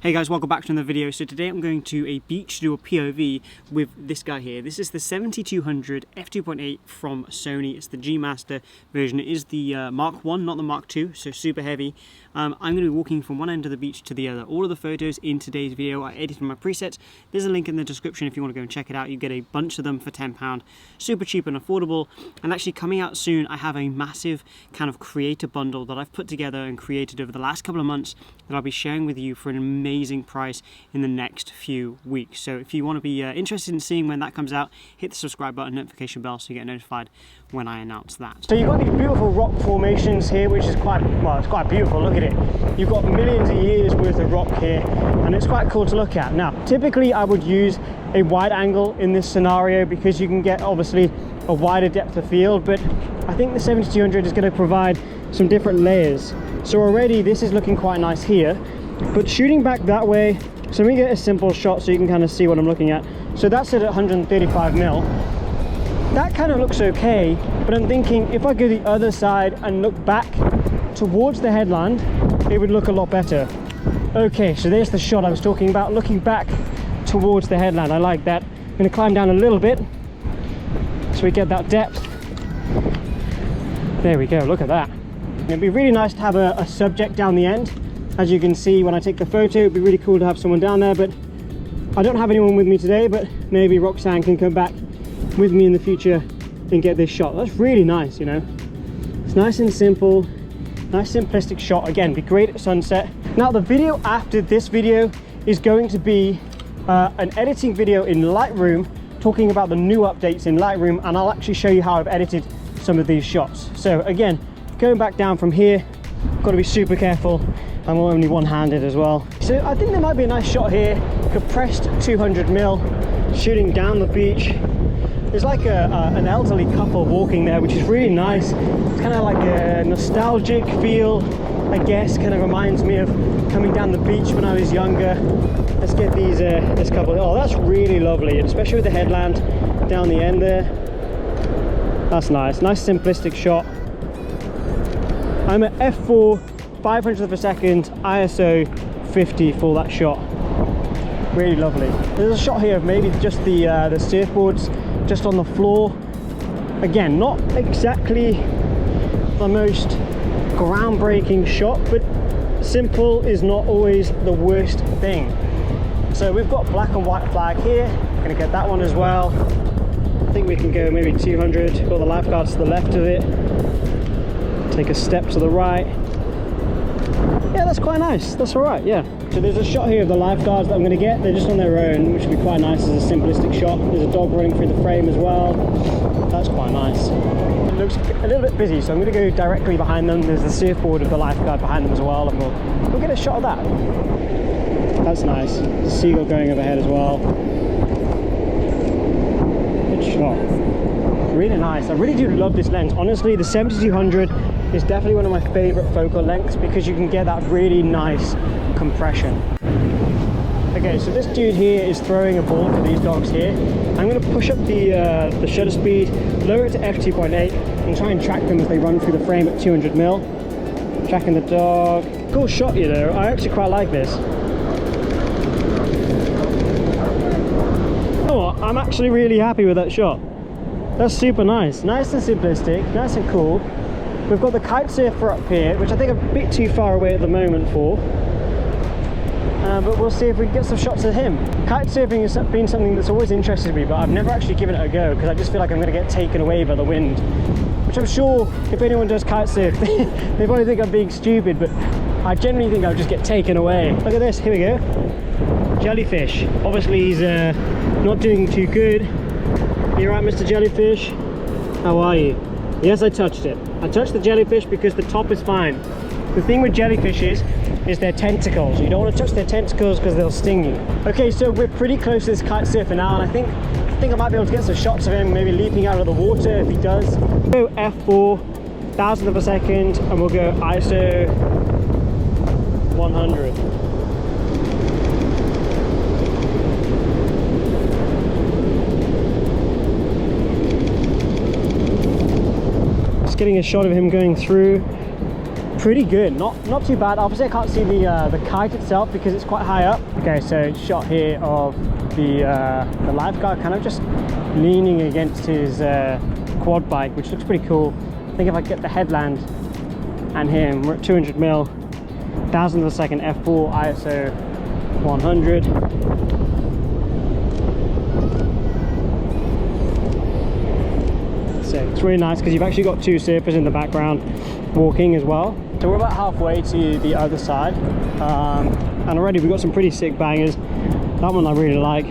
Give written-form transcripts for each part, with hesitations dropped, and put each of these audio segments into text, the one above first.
Hey guys, welcome back to another video. So today I'm going to a beach to do a POV with this guy here. This is the 70-200 f2.8 from Sony. It's the GMaster version. It is the Mark 1, not the Mark 2, so super heavy. I'm going to be walking from one end of the beach to the other. All of the photos in today's video I edited my presets. There's a link in the description if you want to go and check it out. You get a bunch of them for £10. Super cheap and affordable. And actually coming out soon, I have a massive kind of creator bundle that I've put together and created over the last couple of months that I'll be sharing with you for an amazing price in the next few weeks. So if you want to be interested in seeing when that comes out, hit the subscribe button, notification bell, so you get notified when I announce that. So you've got these beautiful rock formations here, which is quite, well, it's quite beautiful. Look at it. You've got millions of years worth of rock here, and it's quite cool to look at. Now, typically I would use a wide angle in this scenario because you can get obviously a wider depth of field, but I think the 70-200 is going to provide some different layers. So already this is looking quite nice here, but shooting back that way, so let me get a simple shot so you can kind of see what I'm looking at. So that's at 135mm. That kind of looks okay, but I'm thinking if I go the other side and look back towards the headland, it would look a lot better. Okay, so there's the shot I was talking about, looking back towards the headland. I like that. I'm going to climb down a little bit so we get that depth. There we go, look at that. It'd be really nice to have a subject down the end. As you can see when I take the photo, it'd be really cool to have someone down there, but I don't have anyone with me today, but maybe Roxanne can come back with me in the future and get this shot. That's really nice, you know. It's nice and simple, nice simplistic shot. Again, be great at sunset. Now the video after this video is going to be an editing video in Lightroom, talking about the new updates in Lightroom, and I'll actually show you how I've edited some of these shots. So again, going back down from here, got to be super careful. I'm only one-handed as well. So I think there might be a nice shot here, compressed 200mm, shooting down the beach. There's like an elderly couple walking there, which is really nice. It's kind of like a nostalgic feel, I guess. Kind of reminds me of coming down the beach when I was younger. Let's get these this couple. Oh, that's really lovely, especially with the headland down the end there. That's nice. Nice simplistic shot. I'm at f4, 500th of a second, ISO 50 for that shot. Really lovely. There's a shot here of maybe just the surfboards just on the floor. Again, not exactly the most groundbreaking shot, but simple is not always the worst thing. So we've got black and white flag here. Gonna get that one as well. I think we can go maybe 200. Got the lifeguards to the left of it. Take a step to the right. Yeah, that's quite nice. That's all right, yeah. So there's a shot here of the lifeguards that I'm going to get. They're just on their own, which would be quite nice as a simplistic shot. There's a dog running through the frame as well. That's quite nice. It looks a little bit busy, so I'm going to go directly behind them. There's the surfboard of the lifeguard behind them as well, and we'll get a shot of that. That's nice. The seagull going overhead as well. Good shot. Really nice. I really do love this lens. Honestly, the 70-200 is definitely one of my favorite focal lengths because you can get that really nice compression. Okay, so this dude here is throwing a ball to these dogs here. I'm going to push up the shutter speed, lower it to f2.8, and try and track them as they run through the frame at 200mm. Tracking the dog. Cool shot, you know. I actually quite like this. You know what? I'm actually really happy with that shot. That's super nice. Nice and simplistic, nice and cool. We've got the kite surfer up here, which I think I'm a bit too far away at the moment for. But we'll see if we can get some shots of him. Kite surfing has been something that's always interested me, but I've never actually given it a go because I just feel like I'm going to get taken away by the wind. Which I'm sure if anyone does kite surf, they probably think I'm being stupid, but I genuinely think I'll just get taken away. Look at this, here we go. Jellyfish. Obviously he's not doing too good. You alright, Mr. Jellyfish? How are you? Yes, I touched it. I touched the jellyfish because the top is fine. The thing with jellyfish is their tentacles. You don't want to touch their tentacles because they'll sting you. Okay, so we're pretty close to this kite surfer now, and I think I might be able to get some shots of him maybe leaping out of the water if he does. Go f4, 1000th of a second, and we'll go ISO 100. Getting a shot of him going through. pretty good, not too bad. Obviously I can't see the kite itself because it's quite high up. Okay, so shot here of the lifeguard kind of just leaning against his quad bike, which looks pretty cool. I think if I get the headland and him, we're at 200mm, 1000th of a second f4 ISO 100. So it's really nice because you've actually got two surfers in the background walking as well. So we're about halfway to the other side, and already we've got some pretty sick bangers. That one I really like.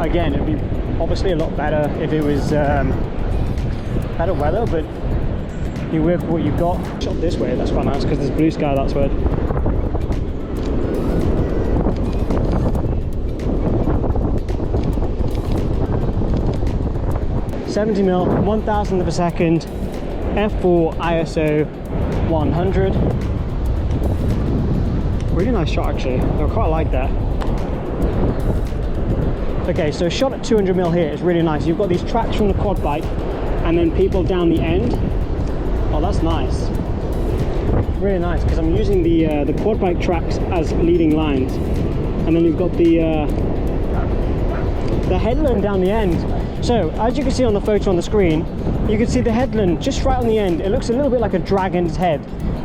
Again, it'd be obviously a lot better if it was better weather, but you work with what you've got. Shot this way, that's quite nice because there's blue sky that way. $70mm, 1000th of a second, f4 ISO 100. Really nice shot actually. I quite like that. Okay, so shot at 200mm here is really nice. You've got these tracks from the quad bike and then people down the end. Oh, that's nice. Really nice because I'm using the quad bike tracks as leading lines, and then you've got the headland down the end. So as you can see on the photo on the screen, you can see the headland just right on the end. It looks a little bit like a dragon's head,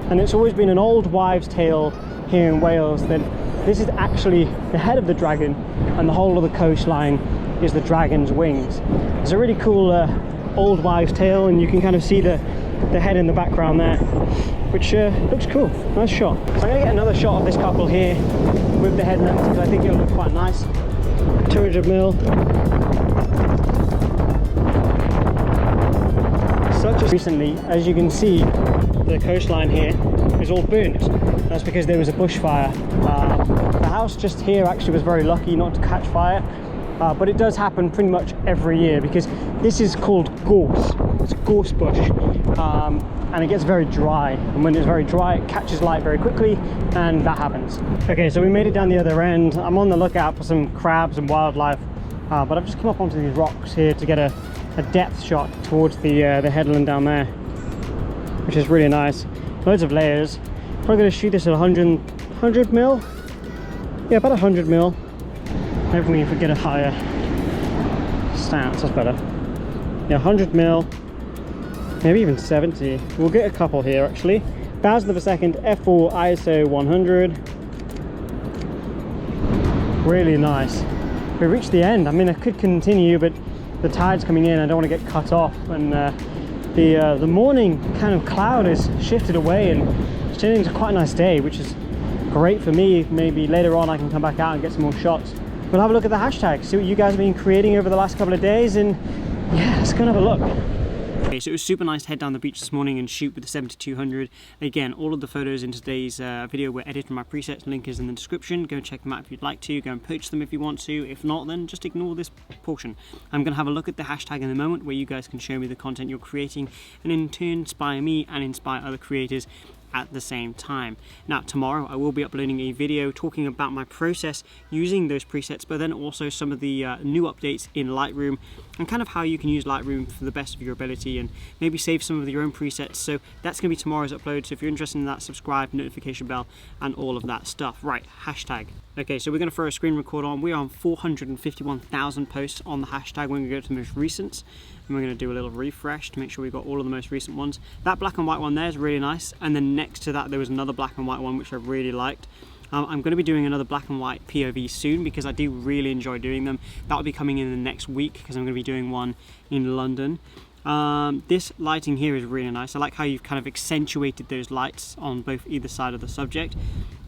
and it's always been an old wives' tale here in Wales that this is actually the head of the dragon, and the whole of the coastline is the dragon's wings. It's a really cool old wives' tale, and you can kind of see the head in the background there, which looks cool. Nice shot. So I'm gonna get another shot of this couple here with the headland because I think it'll look quite nice. 200mm. Recently, as you can see, the coastline here is all burnt. That's because there was a bushfire. The house just here actually was very lucky not to catch fire, but it does happen pretty much every year because this is called gorse. It's gorse bush, and it gets very dry, and when it's very dry it catches light very quickly, and that happens. Okay, so we made it down the other end. I'm on the lookout for some crabs and wildlife, but I've just come up onto these rocks here to get a depth shot towards the headland down there, which is really nice. Loads of layers. Probably going to shoot this at 100mm. Yeah, about 100mm. Hopefully if we get a higher stance, that's better. Yeah, 100mm, maybe even 70. We'll get a couple here actually. 1000th of a second, f4 ISO 100. Really nice. We reached the end. I mean, I could continue, but the tide's coming in. I don't want to get cut off, and the morning kind of cloud has shifted away, and it's turning into quite a nice day, which is great for me. Maybe later on I can come back out and get some more shots. We'll have a look at the hashtag, see what you guys have been creating over the last couple of days, and yeah, let's go and have a look. Okay, so it was super nice to head down the beach this morning and shoot with the 70-200. Again, all of the photos in today's video were edited from my presets. Link is in the description. Go and check them out if you'd like to. Go and purchase them if you want to. If not, then just ignore this portion. I'm going to have a look at the hashtag in a moment where you guys can show me the content you're creating and in turn inspire me and inspire other creators at the same time. Now tomorrow I will be uploading a video talking about my process using those presets, but then also some of the new updates in Lightroom and kind of how you can use Lightroom for the best of your ability and maybe save some of your own presets. So that's going to be tomorrow's upload, so if you're interested in that, subscribe, notification bell and all of that stuff. Right, hashtag. Okay, so we're going to throw a screen record on. We are on 451,000 posts on the hashtag. We're going to go to the most recents, and we're going to do a little refresh to make sure we've got all of the most recent ones. That black and white one there is really nice, and then next to that there was another black and white one which I really liked. I'm going to be doing another black and white POV soon because I do really enjoy doing them. That will be coming in the next week because I'm going to be doing one in London. This lighting here is really nice. I like how you've kind of accentuated those lights on both either side of the subject.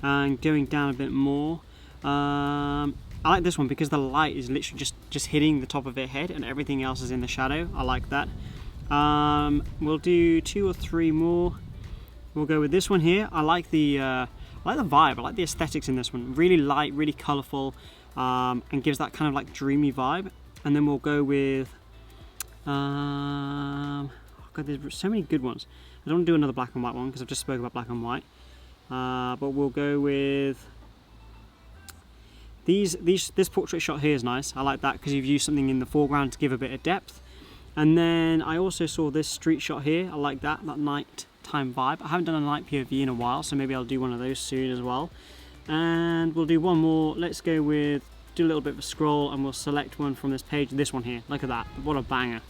And going down a bit more, I like this one because the light is literally just hitting the top of her head and everything else is in the shadow. I like that. We'll do 2 or 3 more. We'll go with this one here. I like the vibe. I like the aesthetics in this one. Really light, really colourful, and gives that kind of like dreamy vibe. And then we'll go with oh God, there's so many good ones. I don't want to do another black and white one because I've just spoken about black and white. But we'll go with this portrait shot here is nice. I like that because you've used something in the foreground to give a bit of depth. And then I also saw this street shot here. I like that night nighttime vibe. I haven't done a night POV in a while, so maybe I'll do one of those soon as well. And we'll do one more. Let's go with, do a little bit of a scroll, and we'll select one from this page. This one here, look at that, what a banger.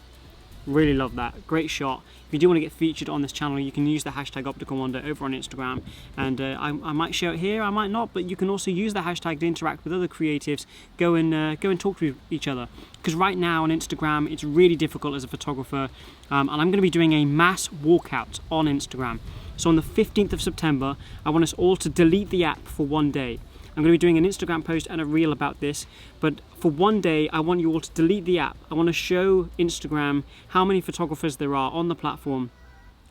Really love that, great shot. If you do want to get featured on this channel, you can use the hashtag OpticalWander over on Instagram, and I might share it here, I might not, but you can also use the hashtag to interact with other creatives. Go and talk to each other, because right now on Instagram it's really difficult as a photographer, and I'm going to be doing a mass walkout on Instagram. So on the 15th of September, I want us all to delete the app for one day. I'm going to be doing an Instagram post and a reel about this, but for one day I want you all to delete the app. I want to show Instagram how many photographers there are on the platform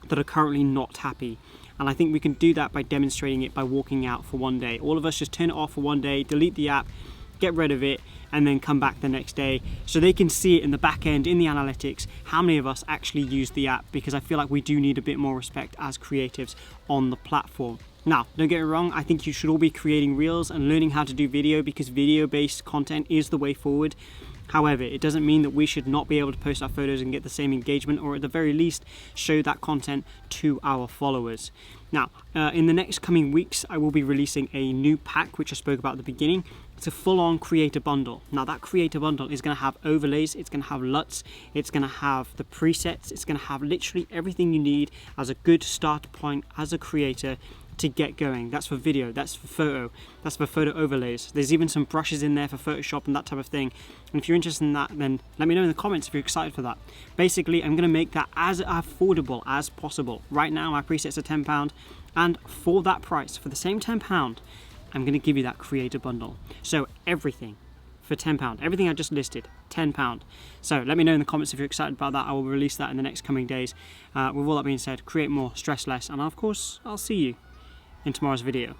that are currently not happy. And I think we can do that by demonstrating it by walking out for one day. All of us just turn it off for one day, delete the app, get rid of it, and then come back the next day so they can see it in the back end, in the analytics, how many of us actually use the app, because I feel like we do need a bit more respect as creatives on the platform. Now, don't get me wrong, I think you should all be creating reels and learning how to do video, because video-based content is the way forward. However, it doesn't mean that we should not be able to post our photos and get the same engagement, or at the very least, show that content to our followers. Now, in the next coming weeks, I will be releasing a new pack, which I spoke about at the beginning. It's a full-on creator bundle. Now, that creator bundle is going to have overlays, it's going to have LUTs, it's going to have the presets, it's going to have literally everything you need as a good start point as a creator to get going. That's for video, that's for photo, that's for photo overlays. There's even some brushes in there for Photoshop and that type of thing. And if you're interested in that, then let me know in the comments if you're excited for that. Basically, I'm going to make that as affordable as possible. Right now, my presets are £10, and for that price, for the same £10, I'm going to give you that creator bundle. So everything for £10, everything I just listed, £10. So let me know in the comments if you're excited about that. I will release that in the next coming days. With all that being said, create more, stress less, and of course, I'll see you in tomorrow's video.